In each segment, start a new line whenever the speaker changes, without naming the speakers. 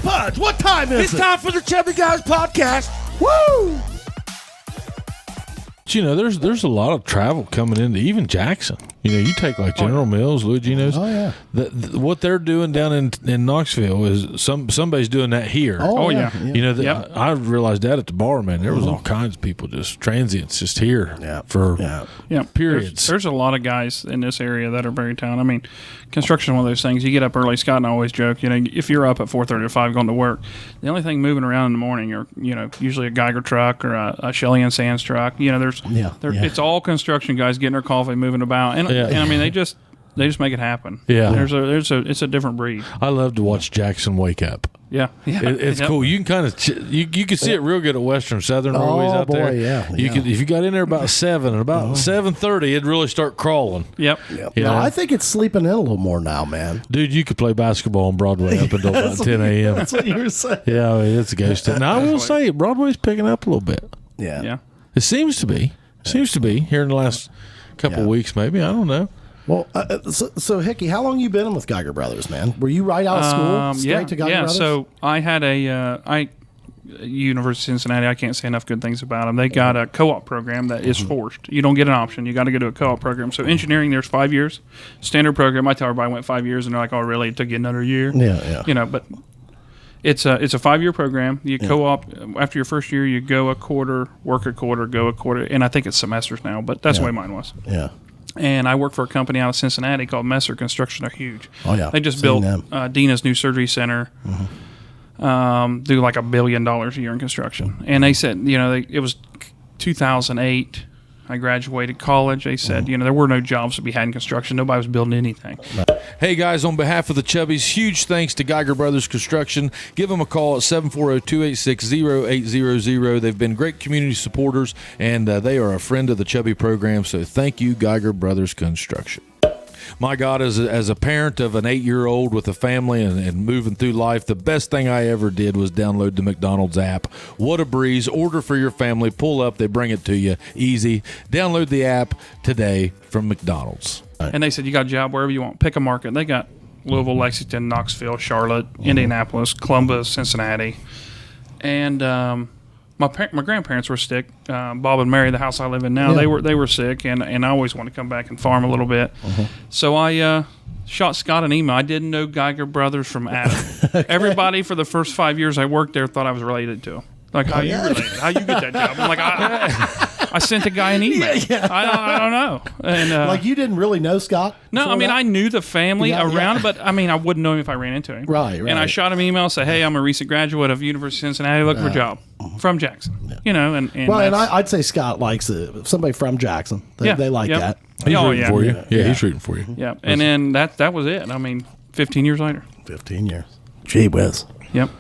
Pudge, what time is
It's time for the Chubby Guys podcast.
Woo!
But, you know, there's a lot of travel coming into even Jackson. You know, you take like General Mills, Luigino's.
Oh, yeah.
What they're doing down in Knoxville is somebody's doing that here.
Oh, yeah.
You know, I realized that at the bar, man. There was all kinds of people, just transients, just here for periods.
There's a lot of guys in this area that are very talented. I mean, construction is one of those things. You get up early. Scott and I always joke, you know, if you're up at 4:30 or 5 going to work, the only thing moving around in the morning are, you know, usually a Geiger truck or a Shelley and Sands truck. You know, it's all construction guys getting their coffee, moving about. And I mean, they just make it happen.
Yeah.
It's a different breed.
I love to watch Jackson wake up.
Yeah.
It's cool. You can kind of you can see it real good at Western Southern always out there. If you got in there about 7 and about 7:30, it'd really start crawling.
Yep.
No, I think it's sleeping in a little more now, man.
Dude, you could play basketball on Broadway up until about 10 a.m.
That's what you were saying.
Yeah, I mean, it's a ghost town. Now, I will say, Broadway's picking up a little bit.
Yeah.
It seems to be. Here in the last couple of weeks, maybe. I don't know.
Well, so Hickey, how long you been with Geiger Brothers, man? Were you right out of school straight to Geiger Brothers?
So I had University of Cincinnati. I can't say enough good things about them. They got a co-op program that is forced. You don't get an option. You got to go to a co-op program. So engineering, there's 5 years. Standard program, I tell everybody I went 5 years, and they're like, "Oh, really? It took you another year?"
Yeah.
You know, but it's a 5-year program. You co-op after your first year. You go a quarter, work a quarter, go a quarter, and I think it's semesters now. But that's the way mine was.
Yeah.
And I work for a company out of Cincinnati called Messer Construction. They're huge.
Oh, yeah.
They just built Dina's new surgery center. Do like $1 billion a year in construction. And they said, you know, it was 2008. I graduated college. They said, you know, there were no jobs to be had in construction. Nobody was building anything.
Hey, guys, on behalf of the Chubbies, huge thanks to Geiger Brothers Construction. Give them a call at 740-286-0800. They've been great community supporters, and they are a friend of the Chubby program, so thank you, Geiger Brothers Construction. My God, as a parent of an 8-year-old with a family and moving through life, the best thing I ever did was download the McDonald's app. What a breeze. Order for your family. Pull up. They bring it to you. Easy. Download the app today from McDonald's.
And they said, you got a job wherever you want. Pick a market. They got Louisville, Lexington, Knoxville, Charlotte, Indianapolis, Columbus, Cincinnati. And my grandparents were sick. Bob and Mary, the house I live in now, they were sick, and I always wanted to come back and farm a little bit. So I shot Scott an email. I didn't know Geiger Brothers from Adam. Everybody for the first 5 years I worked there thought I was related to him. Like, how you related? How you get that job? I'm like, I sent the guy an email. I don't know. And
like, you didn't really know Scott?
No, I mean, I knew the family around, but I mean, I wouldn't know him if I ran into him.
Right.
And I shot him an email, say, hey, I'm a recent graduate of University of Cincinnati, looking for a job from Jackson. You know, and
I'd say Scott likes it. Somebody from Jackson. They like that.
He's rooting for you. Yeah, he's rooting for you.
Yeah, and then that was it. I mean, 15 years later.
15 years. Gee whiz.
Yep.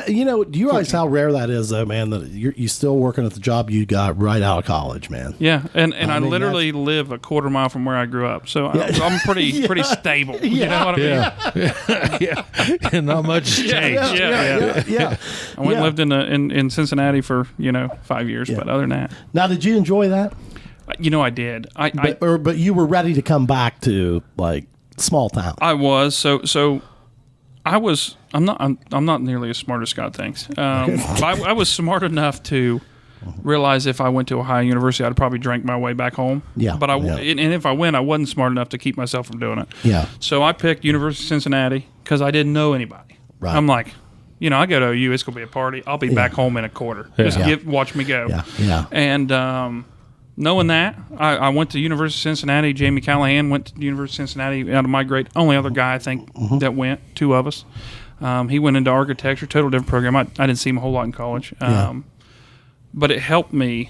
You know, do you realize how rare that is, though, man, that you're still working at the job you got right out of college, man?
Yeah, and I mean, literally live a quarter mile from where I grew up, so I'm pretty stable. You know what I mean?
Yeah. And not much change.
Yeah. I went and lived in Cincinnati for 5 years, but other than that. Now,
did you enjoy that?
You know, I did.
But you were ready to come back to like small town.
I was so. I'm not nearly as smart as Scott thinks. I was smart enough to realize if I went to Ohio University, I'd probably drink my way back home.
Yeah.
But and if I went, I wasn't smart enough to keep myself from doing it.
Yeah.
So I picked University of Cincinnati because I didn't know anybody.
Right.
I'm like, I go to OU, it's gonna be a party. I'll be back home in a quarter.
Yeah.
Just watch me go.
Yeah.
And knowing that, I went to University of Cincinnati. Jamie Callahan went to University of Cincinnati out of my grade. Only other guy, I think, that went, 2 of us. He went into architecture, total different program. I didn't see him a whole lot in college. But it helped me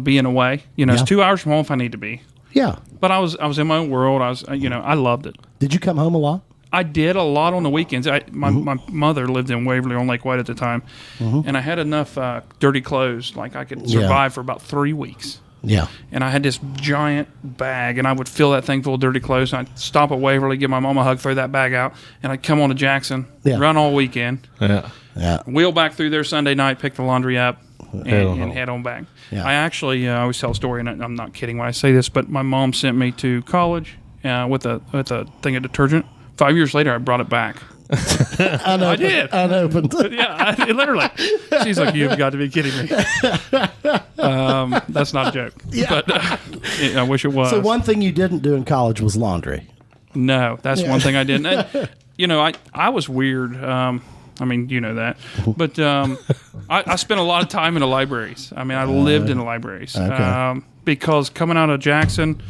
being away. It's 2 hours from home if I need to be.
Yeah.
But I was in my own world. I loved it.
Did you come home a lot?
I did a lot on the weekends. My mother lived in Waverly on Lake White at the time, and I had enough dirty clothes, like I could survive for about 3 weeks.
Yeah.
And I had this giant bag, and I would fill that thing full of dirty clothes, and I'd stop at Waverly, give my mom a hug, throw that bag out, and I'd come on to Jackson, run all weekend, wheel back through there Sunday night, pick the laundry up, and head on back. Yeah. I actually I always tell a story, and I'm not kidding when I say this, but my mom sent me to college with a thing of detergent. 5 years later, I brought it back. I did.
Unopened.
Yeah, literally. She's like, "You've got to be kidding me." That's not a joke.
Yeah.
But I wish it was.
So one thing you didn't do in college was laundry.
No, that's one thing I didn't. And, I was weird. I mean, you know that. But I spent a lot of time in the libraries. I mean, I lived in the libraries.
Okay.
Because coming out of Jackson,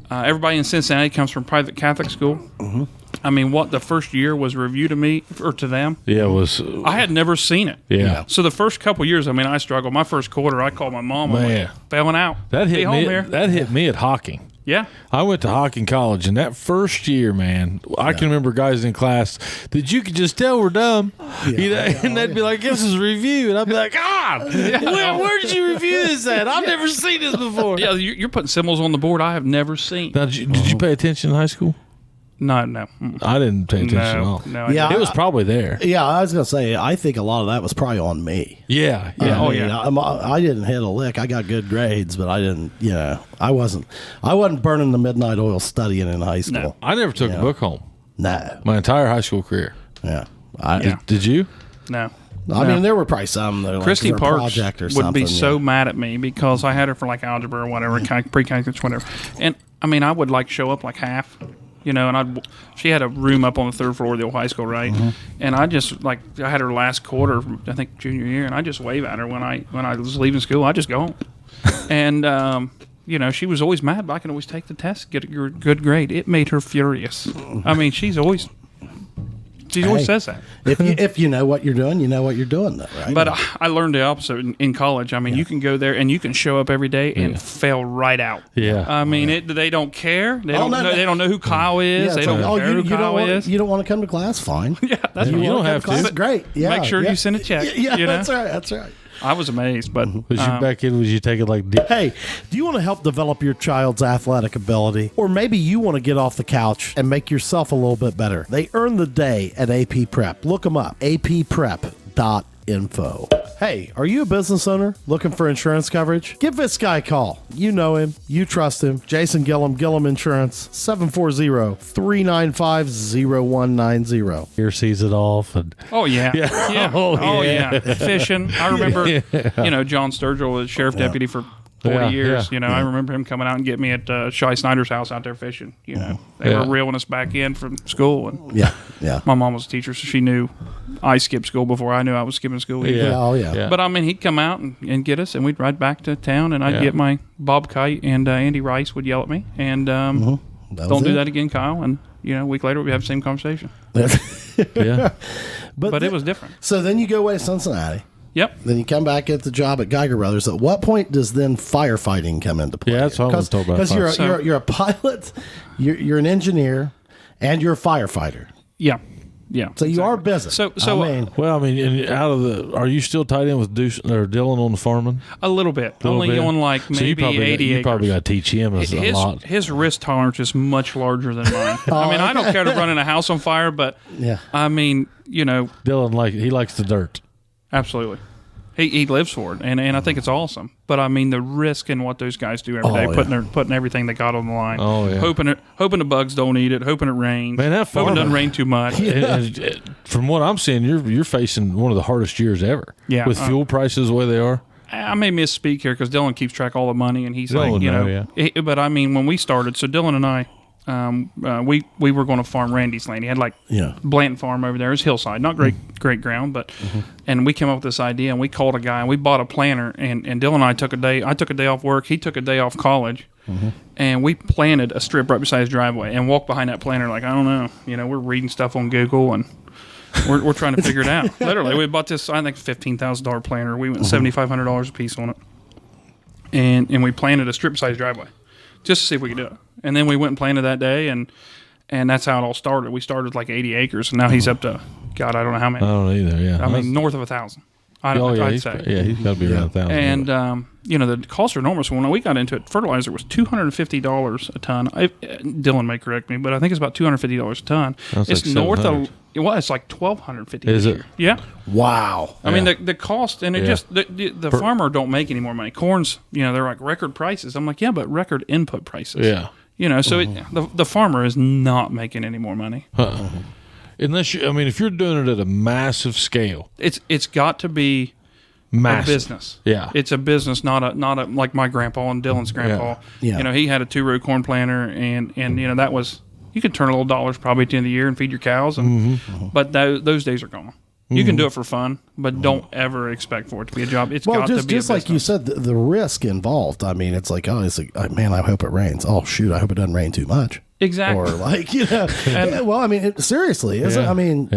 everybody in Cincinnati comes from private Catholic school. Mm-hmm. I mean, what the first year was review to me, or to them.
Yeah, it was.
I had never seen it.
Yeah.
So the first couple years, I mean, I struggled. My first quarter, I called my mom. I'm like, failing out.
That
Be
hit
home
me.
here.
That hit me at Hocking.
Yeah.
I went to Hocking College, and that first year, man, I can remember guys in class that you could just tell were dumb. And they'd be like, "This is review," and I'd be like, "God, where did you review this at? I've never seen this before."
Yeah, you're putting symbols on the board I have never seen.
Now, did you pay attention in high school?
No. Mm-mm.
I didn't pay attention at all.
No.
Yeah.
It was probably there.
Yeah, I was gonna say. I think a lot of that was probably on me.
Yeah.
I didn't hit a lick. I got good grades, but I didn't. I wasn't burning the midnight oil studying in high school.
No.
I never took a book home.
No.
My entire high school career.
Yeah.
Did you?
No.
I mean, there were probably some that were
Christy
like for a
Parks
project or
would
something.
be so mad at me because I had her for like algebra or whatever, pre-calculus, whatever. And I mean, I would like show up like half, and she had a room up on the third floor of the old high school, right? Mm-hmm. And I just I had her last quarter, I think junior year, and I just wave at her when I was leaving school. I just go home, and she was always mad, but I can always take the test, get a good grade. It made her furious. I mean, she always says that.
If you know what you're doing, you know what you're doing, though, right?
But I learned the opposite in college. I mean, you can go there and you can show up every day and fail right out.
Yeah.
I mean, they don't care. They don't know who Kyle is. They don't care who Kyle is.
You don't want to come to class? Fine.
Yeah, that's
You don't have to.
Great. Yeah.
Make sure you send a check.
Yeah,
you know?
That's right.
I was amazed, but
Was you take it like
Hey, do you want to help develop your child's athletic ability? Or maybe you want to get off the couch and make yourself a little bit better. They earn the day at AP Prep. Look them up, apprep.info. Hey, are you a business owner looking for insurance coverage? Give this guy a call. You know him. You trust him. Jason Gillum, Gillum Insurance, 740-395-0190.
here sees it off and
oh yeah.
Oh, yeah.
Fishing. I remember, John Sturgill was sheriff deputy for 40 years. I remember him coming out and getting me at Shy Snyder's house out there fishing. They were reeling us back in from school, and
Yeah.
my mom was a teacher, so she knew I skipped school before I knew I was skipping school.
Yeah.
Oh, yeah.
Yeah.
But I mean, he'd come out and get us, and we'd ride back to town, and I'd get my Bob Kite, and Andy Rice would yell at me, and don't do that again, Kyle. And a week later we'd have the same conversation.
yeah.
But
it was different.
So then you go away to Cincinnati.
Yep.
Then you come back at the job at Geiger Brothers. At what point does then firefighting come into play?
Yeah, that's what I was told about.
Because you're a pilot, you're an engineer, and you're a firefighter.
Yeah.
So you are busy.
So
are you still tied in with Dylan on the farming?
A little bit. Only on like maybe 80 acres.
You probably got to teach him a lot.
His risk tolerance is much larger than mine. I don't care to run in a house on fire, but I mean,
Dylan he likes the dirt.
Absolutely. He lives for it, and I think it's awesome. But I mean, the risk in what those guys do every day, putting everything they got on the line, hoping the bugs don't eat it, hoping it rains, hoping it doesn't rain too much.
And from what I'm seeing, you're facing one of the hardest years ever.
Yeah,
with fuel prices the way they are.
I may misspeak here because Dylan keeps track of all the money, and he's but I mean, when we started, so Dylan and I. We were going to farm Randy's land. He had Blanton Farm over there. It's hillside, not great ground, but and we came up with this idea, and we called a guy, and we bought a planter, and Dylan and I took a day. I took a day off work. He took a day off college, and we planted a strip right beside his driveway and walked behind that planter like, I don't know, we're reading stuff on Google and we're trying to figure it out. Literally, we bought this I think $15,000 planter. We went $7,500 a piece on it, and we planted a strip beside his driveway just to see if we could do it. And then we went and planted that day, and that's how it all started. We started like 80 acres, and now he's up to, God, I don't know how many.
I don't know either, yeah.
I mean, north of 1,000. I'd say.
Yeah, he's got to be around 1,000.
And, the costs are enormous. When we got into it, fertilizer was $250 a ton. Dylan may correct me, but I think it's about $250 a ton. It's like north of, it's like $1,250.
Is it?
Yeah.
Wow.
I mean, the cost, and it just, the farmer don't make any more money. Corn's, they're like record prices. I'm like, yeah, but record input prices.
Yeah.
So the farmer is not making any more money.
Unless you, I mean, if you're doing it at a massive scale,
It's got to be
massive
a business.
Yeah.
It's a business, not a like my grandpa and Dylan's grandpa.
Yeah.
You know, he had a 2-row corn planter, and you know that was, you could turn a little dollars probably at the end of the year and feed your cows, and but those days are gone. You can do it for fun, but don't ever expect for it to be a job. It's got to be
just
a
like you said, the risk involved. I mean, it's like, man, I hope it rains. Oh shoot, I hope it doesn't rain too much.
Exactly.
Or like, you know, well, I mean, seriously, is it? I mean,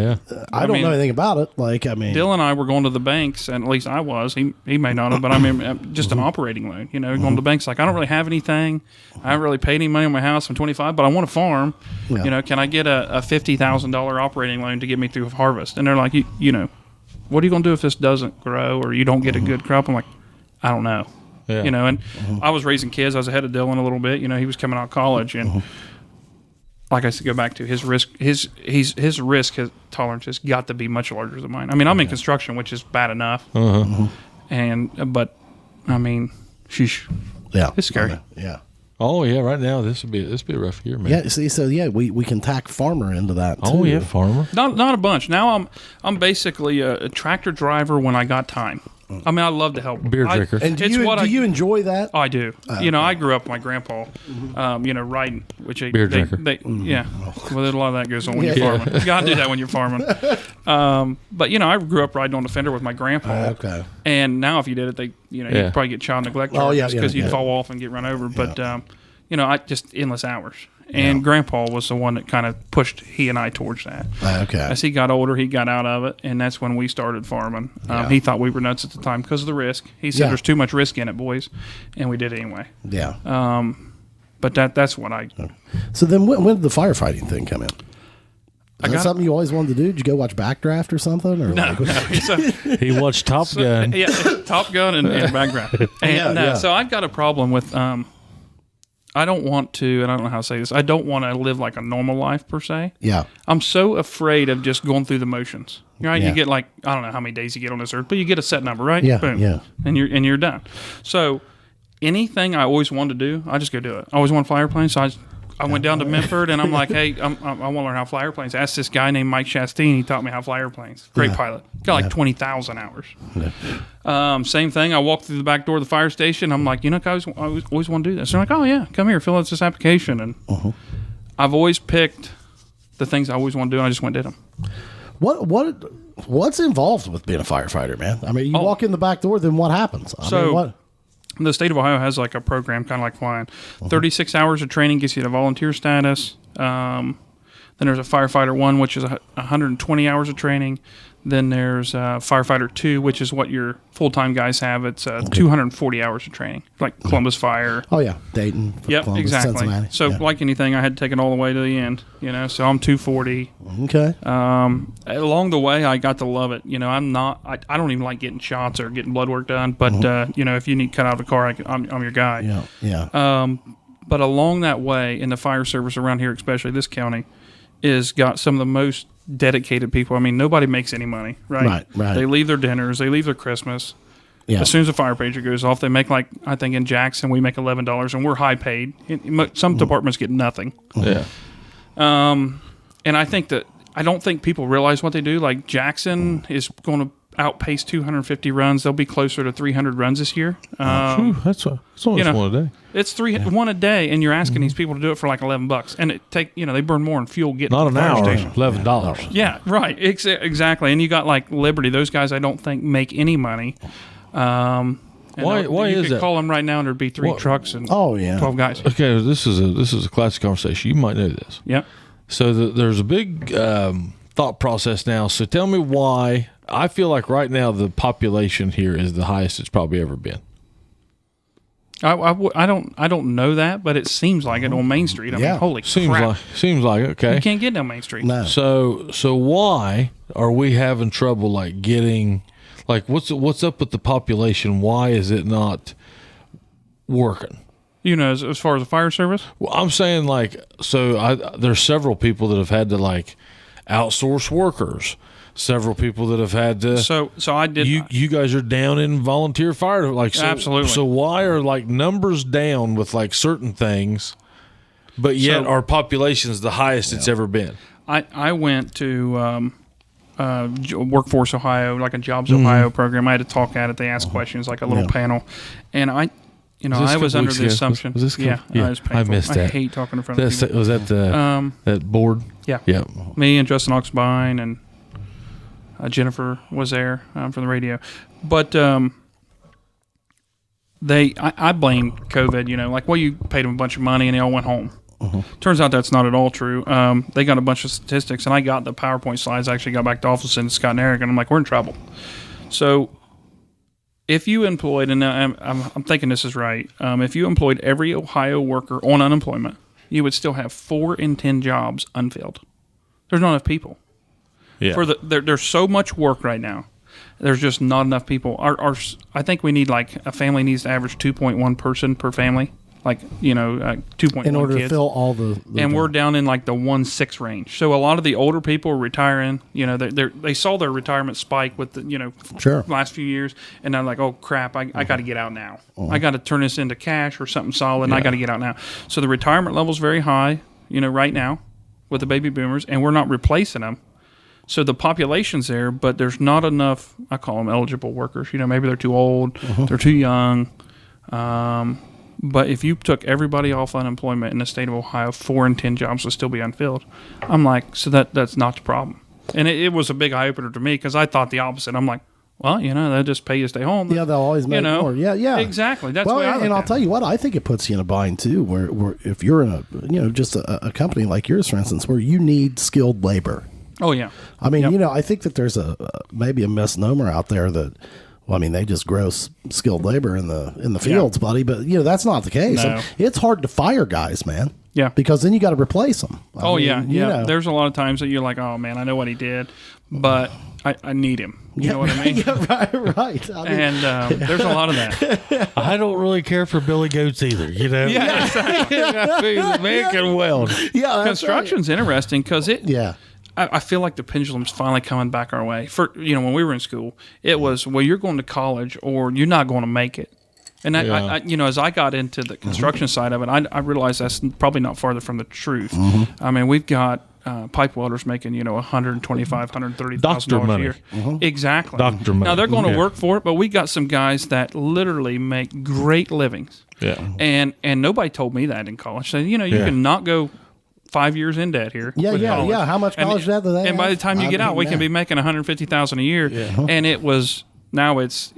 I don't know anything about it. Like, I mean,
Dylan and I were going to the banks, and at least I was. He may not have, but I mean, just an operating loan. You know, going to the banks like, I don't really have anything. I haven't really paid any money on my house. I'm 25, but I want a farm.
Yeah.
You know, can I get a $50,000 operating loan to get me through harvest? And they're like, you know, what are you going to do if this doesn't grow or you don't get a good crop? I'm like, I don't know.
Yeah.
You know, and I was raising kids. I was ahead of Dylan a little bit. You know, he was coming out of college, and like I said, go back to his risk. His risk tolerance has got to be much larger than mine. I mean, I'm in construction, which is bad enough, but I mean, sheesh, it's scary.
Yeah.
Oh yeah, right now this would be a rough year, man.
Yeah. See, so we can tack farmer into that. Too.
Oh yeah, farmer.
Not a bunch. Now I'm basically a tractor driver when I got time. I mean, I love to help.
Beer drinker.
And do you enjoy that?
I do. You know, I grew up with my grandpa, you know, riding, which
Beer drinker.
Yeah. Well, a lot of that goes on when you're farming. You got to do that when you're farming. But, you know, I grew up riding on the fender with my grandpa.
Okay.
And now if you did it, you'd probably get child neglect charges because you'd fall off and get run over. But, you know, I just endless hours. And Grandpa was the one that kind of pushed he and I towards that.
Okay.
As he got older, he got out of it, and that's when we started farming. He thought we were nuts at the time because of the risk. He said, "There's too much risk in it, boys," and we did it anyway.
Yeah.
But that's what I.
So then, when did the firefighting thing come in? Is that something you always wanted to do? Did you go watch Backdraft or something? Or
No.
He watched Top Gun.
Yeah, Top Gun and Backdraft. And so I've got a problem with. I don't want to, and I don't know how to say this. I don't want to live like a normal life per se.
Yeah.
I'm so afraid of just going through the motions. Right?
Yeah.
You get like, I don't know how many days you get on this earth, but you get a set number, right?
Yeah.
Boom.
Yeah.
And you're done. So anything I always wanted to do, I just go do it. I always want to fly airplanes, so I went down to Memphis, and I'm like, hey, I want to learn how to fly airplanes. I asked this guy named Mike Chastain. He taught me how to fly airplanes. Great pilot. Got like 20,000 hours. Same thing. I walked through the back door of the fire station. I'm like, you know, I always want to do this. They're like, oh, yeah, come here, fill out this application. And I've always picked the things I always want to do, and I just went and did them.
What's involved with being a firefighter, man? I mean, you walk in the back door, then what happens? I mean, what?
The state of Ohio has like a program kind of like flying. 36 hours of training gets you to volunteer status. Then there's a firefighter 1, which is 120 hours of training. Then there's firefighter 2, which is what your full-time guys have. It's 240 hours of training, like Columbus Fire.
Oh yeah, Dayton.
Yep,
Columbus,
exactly.
Cincinnati.
So like anything, I had to take it all the way to the end. You know, so I'm 240.
Okay.
Along the way, I got to love it. You know, I don't even like getting shots or getting blood work done. But you know, if you need cut out of a car, I'm your guy.
Yeah. Yeah.
But along that way, in the fire service around here, especially this county, is got some of the most dedicated people. I mean, nobody makes any money, right?
Right.
They leave their dinners, they leave their Christmas.
Yeah.
As soon as the fire pager goes off, they make like, I think in Jackson we make $11, and we're high paid. Some departments get nothing.
Yeah.
And I don't think people realize what they do. Like Jackson is going to outpace 250 runs. They'll be closer to 300 runs this year.
That's almost one a day.
It's one a day, and you're asking these people to do it for like $11, and they burn more in fuel getting
Not
to
an
the fire
hour.
station.
$11.
Yeah, right. Exactly. And you got like Liberty. Those guys I don't think make any money.
Why
you
is
could
that?
call them right now, and there'd be 3 trucks and 12 guys.
Okay, this is a classic conversation. You might know this.
Yeah.
So there's a big thought process now. So tell me why. I feel like right now the population here is the highest it's probably ever been.
I don't know that, but it seems like it on Main Street. I mean, holy crap.
Seems like okay.
You can't get down Main Street.
No.
So why are we having trouble like getting like what's up with the population? Why is it not working?
You know, as far as the fire service?
Well, I'm saying like there's several people that have had to like outsource workers. Several people that have had to.
So I did.
You guys are down in volunteer fire, like so,
absolutely.
So why are like numbers down with like certain things, but yet our population is the highest it's ever been?
I went to Workforce Ohio, like a Jobs Ohio program. I had to talk at it. They asked questions, like a little panel, and I was under the assumption.
Was this
yeah,
yeah.
it was painful.
I missed that.
I hate talking in front of people.
Was that the that board?
Yeah.
Yeah.
Me and Justin Oxbine and Jennifer was there from the radio. But I blame COVID, like, well, you paid them a bunch of money and they all went home. Turns out that's not at all true. They got a bunch of statistics, and I got the PowerPoint slides. I actually got back to office and Scott and Eric, and I'm like, we're in trouble. So if you employed, and I'm thinking this is right, if you employed every Ohio worker on unemployment, you would still have 4 in 10 jobs unfilled. There's not enough people.
Yeah.
There's so much work right now. There's just not enough people. I think we need, like, a family needs to average 2.1 person per family. Like, 2.1
in order
kids.
to fill all the
and we're down in like the 1.6 range. So a lot of the older people are retiring. They saw their retirement spike with the
Sure.
last few years, and they're like, oh crap, I got to get out now. I got to turn this into cash or something solid, and I got to get out now. So the retirement level is very high, right now with the baby boomers, and we're not replacing them. So the population's there, but there's not enough. I call them eligible workers. Maybe they're too old, they're too young. But if you took everybody off unemployment in the state of Ohio, 4 in 10 jobs would still be unfilled. I'm like, so that's not the problem. And it was a big eye opener to me because I thought the opposite. I'm like, well, they'll just pay you to stay home.
Yeah, they'll always make more. Yeah.
Exactly. That's
well,
the way I
and I'll tell you what, I think it puts you in a bind too, where if you're in a just a company like yours, for instance, where you need skilled labor.
Oh yeah.
I mean, I think that there's maybe a misnomer out there that. Well, I mean, they just grow skilled labor in the fields, buddy. But that's not the case.
No.
It's hard to fire guys, man.
Yeah,
because then you got to replace them.
I mean, yeah. There's a lot of times that you're like, oh man, I know what he did, but I need him. You know what I mean?
Yeah, right. I mean,
and there's a lot of that.
I don't really care for Billy Goats either.
Yeah, exactly.
The man can weld.
Yeah,
construction's interesting because it.
Yeah.
I feel like the pendulum's finally coming back our way. When we were in school, it was, well, you're going to college or you're not going to make it. And I as I got into the construction side of it, I realized that's probably not farther from the truth. I mean, we've got pipe welders making $125,000, $130,000 a year. Exactly.
Doctor money.
Now they're going to work for it, but we got some guys that literally make great livings.
Yeah.
And nobody told me that in college. So you can not go 5 years in debt here.
Yeah. How much college debt do they have?
And by the time you get out, we can be making $150,000 a year. Yeah. And it was now it's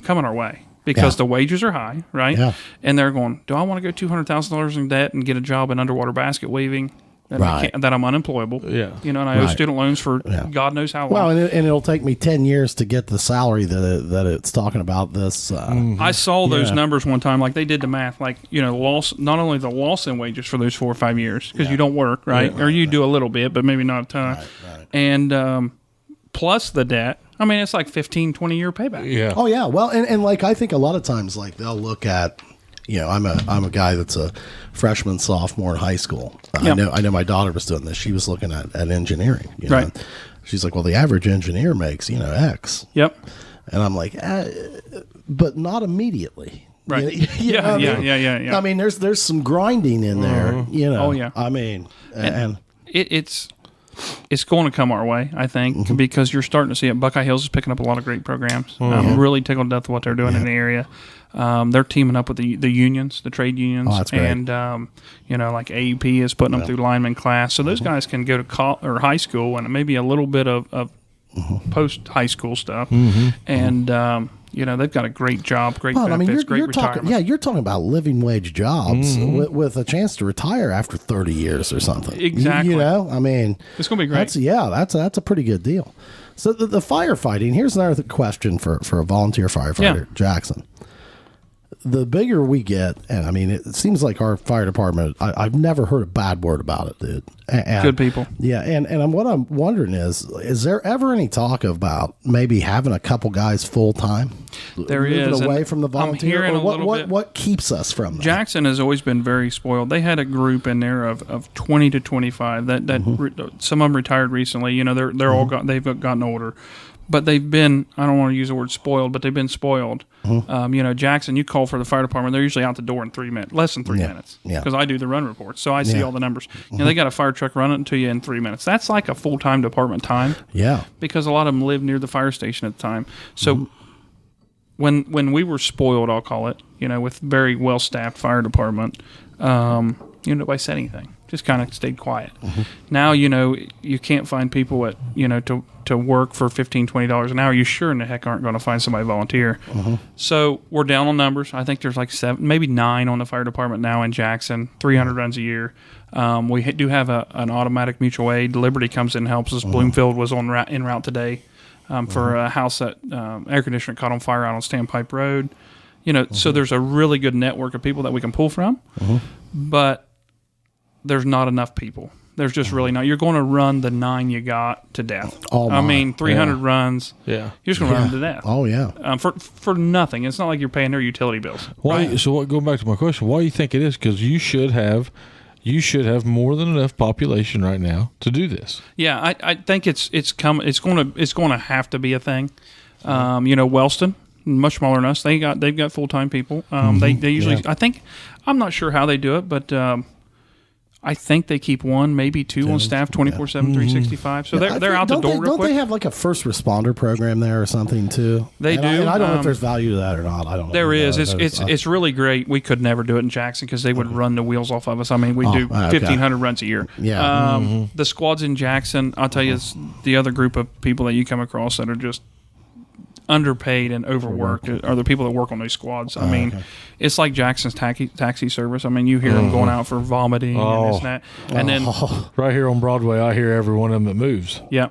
coming our way because the wages are high, right? Yeah. And they're going, do I want to go $200,000 in debt and get a job in underwater basket weaving? That I'm unemployable. Yeah. And I owe student loans for God knows how long.
Well, and it'll take me 10 years to get the salary that it's talking about this.
I saw those numbers one time, like they did the math, like, loss, not only the loss in wages for those 4 or 5 years, because you don't work, right? Or you do a little bit, but maybe not a ton. Right. And plus the debt. I mean, it's like 15, 20-year payback.
Yeah.
Oh, yeah. Well, and like I think a lot of times, like they'll look at, I'm a guy that's a freshman, sophomore in high school. I know my daughter was doing this. She was looking at engineering.
Right.
She's like, well, the average engineer makes X.
Yep.
And I'm like, but not immediately.
Right.
Yeah.
I
mean, there's some grinding in there.
Oh yeah.
I mean, and
it's going to come our way, I think, because you're starting to see it. Buckeye Hills is picking up a lot of great programs. I'm really tickled to death with what they're doing in the area. They're teaming up with the unions, the trade unions,
that's great.
And like AUP is putting them through lineman class, so those guys can go to or high school and maybe a little bit of post high school stuff, and they've got a great job, great benefits, great retirement.
You're talking about living wage jobs with a chance to retire after 30 years or something.
Exactly.
I mean,
it's going to be great.
That's a pretty good deal. So the firefighting. Here's another question for a volunteer firefighter, Jackson. The bigger we get, and I mean, it seems like our fire department, I've never heard a bad word about it, dude. And,
good people.
Yeah, and what I'm wondering is there ever any talk about maybe having a couple guys full time?
There
moving
is,
away
and
from the volunteer?
I'm hearing
Or
a little bit.
what keeps us from that?
Jackson has always been very spoiled. They had a group in there of 20 to 25 that some of them retired recently. You know, they're all they've gotten older, but they've been, I don't want to use the word spoiled, but they've been spoiled. You know, Jackson, you call for the fire department, they're usually out the door in 3 minutes, less than 3 minutes.
Yeah.
Because I do the run reports, so I see all the numbers. You know, they got a fire truck running to you in 3 minutes. That's like a full-time department time.
Yeah.
Because a lot of them live near the fire station at the time. So when we were spoiled, I'll call it, you know, with very well-staffed fire department, you know, nobody said anything. Just kind of stayed quiet. Now, you know, you can't find people at, you know, to work for $15, $20 an hour. You sure in the heck aren't going to find somebody volunteer. So we're down on numbers. I think there's like 7, maybe 9 on the fire department now in Jackson, 300 runs a year. We do have an automatic mutual aid. Liberty comes in and helps us. Bloomfield was en route today for a house that air conditioner caught on fire out on Standpipe Road. You know, so there's a really good network of people that we can pull from. But there's not enough people. There's just really not. You're going to run the 9 you got to death. I mean, 300 runs.
Yeah.
You're just going to run them to death.
Oh, yeah.
For nothing. It's not like you're paying their utility bills.
Why? So going back to my question, why do you think it is? Because you should have more than enough population right now to do this.
Yeah, I think it's going to have to be a thing. You know, Wellston, much smaller than us. They've got full-time people. They usually I'm not sure how they do it, but I think they keep 1, maybe 2 on staff 24/7, 365. So they're out the door real quick.
Don't they have like a first responder program there or something too?
They do.
I don't know if there's value to that or not. I don't know.
There is. It's really great. We could never do it in Jackson because they would run the wheels off of us. I mean, we do 1,500 runs a year.
Yeah.
The squads in Jackson, I'll tell you, it's the other group of people that you come across that are just underpaid and overworked are the people that work on those squads. I mean, it's like Jackson's taxi service. I mean, you hear them going out for vomiting and this and that. And then
right here on Broadway, I hear every one of them that moves.
Yeah.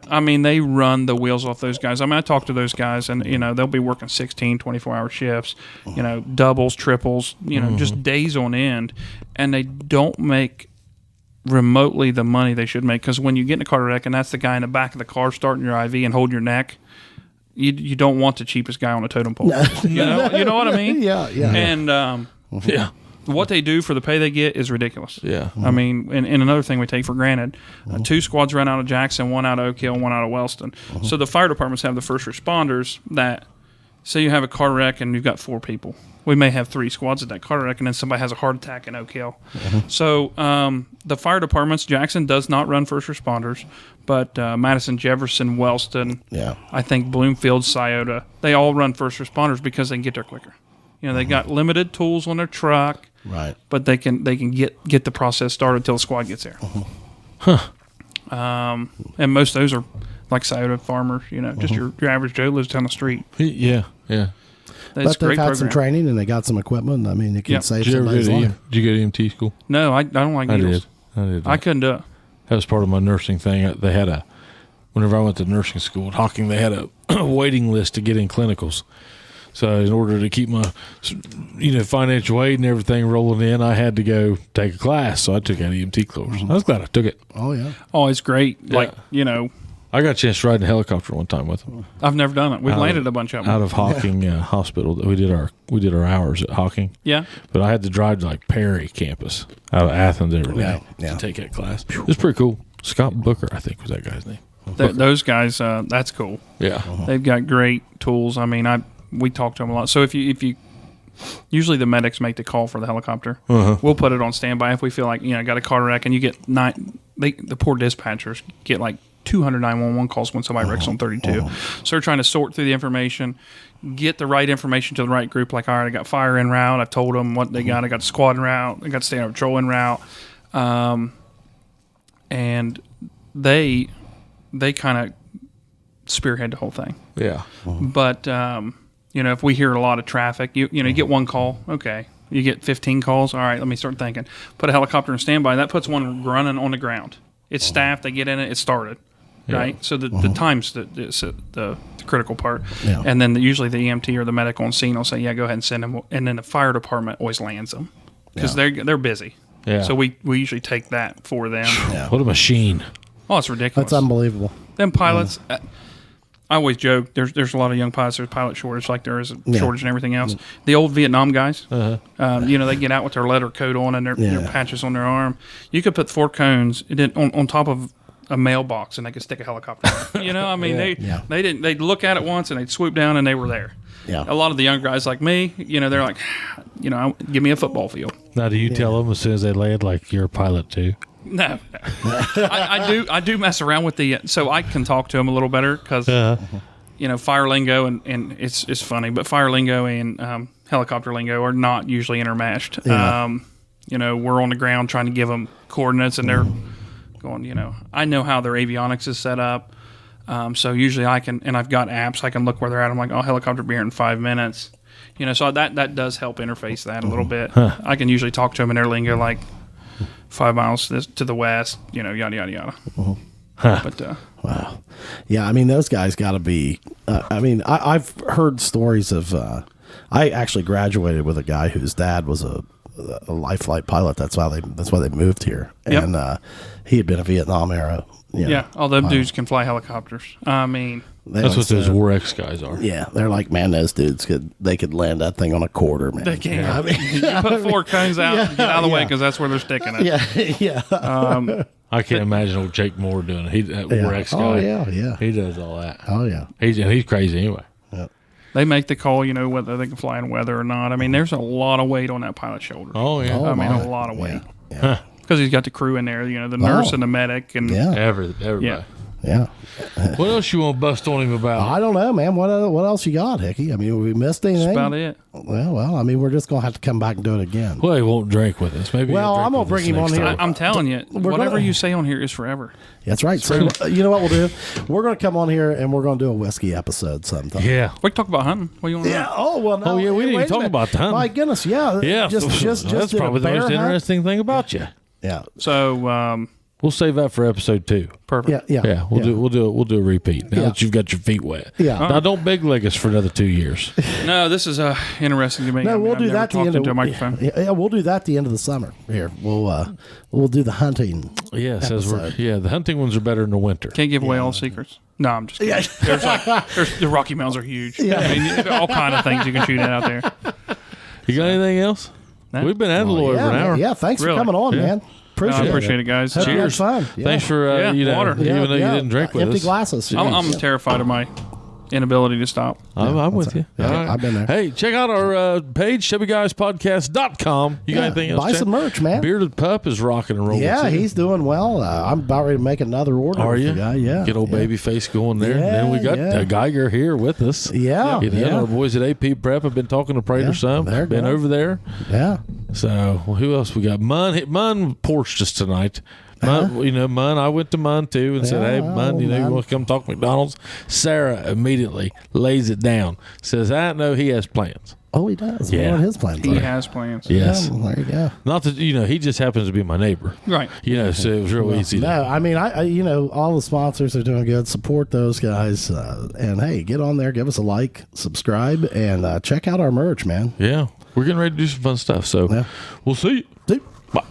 I mean, they run the wheels off those guys. I mean, I talk to those guys and, you know, they'll be working 16, 24-hour shifts, you know, doubles, triples, you know, just days on end. And they don't make remotely the money they should make. Because when you get in a car wreck and that's the guy in the back of the car starting your IV and holding your neck, you don't want the cheapest guy on the totem pole. You know what I mean?
Yeah.
And what they do for the pay they get is ridiculous.
Yeah.
I mean, and another thing we take for granted, 2 squads run out of Jackson, 1 out of Oak Hill, and 1 out of Wellston. So the fire departments have the first responders that, say you have a car wreck and you've got 4 people. We may have 3 squads at that car wreck, and then somebody has a heart attack in Oak Hill. So the fire departments, Jackson does not run first responders, but Madison, Jefferson, Wellston, I think Bloomfield, Scioto, they all run first responders because they can get there quicker. You know, they got limited tools on their truck,
Right.
but they can get the process started until the squad gets there. And most of those are like Scioto farmers, you know, just your average Joe lives down the street.
Yeah.
But they've had some training and they got some equipment. I mean, it can save somebody's life.
Did you go to EMT school?
No, I don't like needles.
I did.
I couldn't do it.
That was part of my nursing thing. They had whenever I went to nursing school at Hocking, they had a waiting list to get in clinicals. So in order to keep my, financial aid and everything rolling in, I had to go take a class. So I took an EMT course. I was glad I took it.
Oh, yeah.
Oh, it's great.
Yeah.
Like, you know.
I got a chance to ride in a helicopter one time with them.
I've never done it. We've landed a bunch of them.
Out of Hocking Hospital. We did our hours at Hocking.
Yeah.
But I had to drive to like Perry campus out of Athens every day to take that class. It was pretty cool. Scott Booker, I think, was that guy's name.
Those guys, that's cool.
Yeah.
They've got great tools. I mean, we talk to them a lot. So if you usually the medics make the call for the helicopter. We'll put it on standby if we feel like, got a car wreck, and you get the poor dispatchers get like 200 911 calls when somebody wrecks on 32. So they're trying to sort through the information, get the right information to the right group. Like, all right, I got fire en route. I told them what they got. I got the squad en route. I got standard patrol en route. And they kind of spearhead the whole thing.
Yeah.
But, if we hear a lot of traffic, you get one call. Okay. You get 15 calls. All right, let me start thinking. Put a helicopter in standby. That puts one running on the ground. It's staffed. They get in it. It started. Right? So the time's the critical part. Yeah. And then usually the EMT or the medic on scene will say, yeah, go ahead and send them. And then the fire department always lands them because they're busy. Yeah. So we usually take that for them.
Yeah. What a machine.
Oh, it's ridiculous.
That's unbelievable.
Them pilots, I always joke. There's a lot of young pilots. There's pilot shortage, like there is a shortage and everything else. The old Vietnam guys, they get out with their leather coat on and their patches on their arm. You could put 4 cones on top of a mailbox, and they could stick a helicopter on it. They didn't. They'd look at it once, and they'd swoop down, and they were there.
Yeah.
A lot of the young guys like me, they're like, give me a football field.
Now, do you tell them as soon as they land, like, you're a pilot too?
No. I do mess around with so I can talk to them a little better because, fire lingo and it's funny, but fire lingo and helicopter lingo are not usually intermeshed. Yeah. We're on the ground trying to give them coordinates, and they're going, I know how their avionics is set up. So usually I can, and I've got apps, I can look where they're at. I'm like, helicopter be here in 5 minutes. So that does help interface that a little bit. Huh. I can usually talk to them in their lingo, like 5 miles to the west, yada, yada, yada.
Huh.
But,
wow. Yeah, I mean, those guys got to be, I've heard stories of, I actually graduated with a guy whose dad was a life flight pilot. That's why they moved here.
Yep.
And he had been a Vietnam era.
All them dudes can fly helicopters. I mean,
that's what those War X guys are.
Yeah, they're like, man, those dudes could land that thing on a quarter, man.
They can. I mean, you put 4 cones out and get out of the way because that's where they're sticking it.
Yeah.
I can't imagine old Jake Moore doing it. That War X guy.
Oh yeah.
He does all that.
Oh yeah.
He's crazy anyway.
Yep.
They make the call, whether they can fly in weather or not. I mean, there's a lot of weight on that pilot's shoulders.
Oh yeah.
A lot of weight.
Yeah.
Because he's got the crew in there, the nurse and the medic and
everybody.
Yeah.
What else you want to bust on him about?
I don't know, man. What else you got, Hickey? I mean, we missed anything?
That's about it.
Well, I mean, we're just going to have to come back and do it again.
Well, he won't drink with us. Maybe.
Well, I'm going to bring him on here.
I'm telling you, whatever you say on here is forever.
That's right. So, you know what we'll do? We're going to come on here and we're going to do a whiskey episode sometime.
Yeah.
We can talk about hunting. What do you want to know?
Oh, well, no.
Oh, yeah, we didn't even talk about the hunting.
My goodness, yeah.
Yeah.
Just
that's probably the most interesting thing about you.
Yeah.
So,
we'll save that for episode 2.
Perfect.
Yeah.
We'll do a repeat now that you've got your feet wet.
Yeah.
Now don't big leg us for another 2 years.
No, this is interesting to me.
No, we'll do that at the end of
a microphone.
Yeah, we'll do that at the end of the summer. Here, we'll do the hunting.
Yeah, the hunting ones are better in the winter.
Can't give away all the secrets. No, I'm just kidding. There's the Rocky Mountains are huge. Yeah. I mean, all kind of things you can shoot at out there.
You got anything else? No? We've been at a little over an hour.
Yeah, thanks for coming on, man.
Appreciate it, guys.
Hope
Cheers.
Fun. Yeah.
Thanks for
water.
Even though you didn't drink with
empty
us.
Glasses.
I'm terrified of my inability to stop.
I'm with you.
Yeah,
right.
I've been there.
Hey, check out our page, ChubbyGuysPodcast.com. You got anything else?
Buy some merch, man.
Bearded Pup is rocking and rolling.
Yeah,
too.
He's doing well. I'm about ready to make another order.
Are you?
Yeah.
Get old baby face going there.
Yeah,
And then we got Geiger here with us.
Yeah.
Our boys at AP Prep have been talking to Prater some.
They're
been
good.
over there.
Yeah.
So, who else we got? Mun porched us tonight. Mun, I went to Mun too and said, hey, Mun, you want to come talk McDonald's? Sarah immediately lays it down. Says, I know he has plans.
Oh, he does.
Yeah.
What are his plans?
He has plans.
Yes.
Yeah, there you go.
Not that, he just happens to be my neighbor.
Right.
So it was real easy.
No, I mean, I all the sponsors are doing good. Support those guys. And hey, get on there, give us a like, subscribe, and check out our merch, man.
Yeah. We're getting ready to do some fun stuff. So we'll see you.
See?
Bye.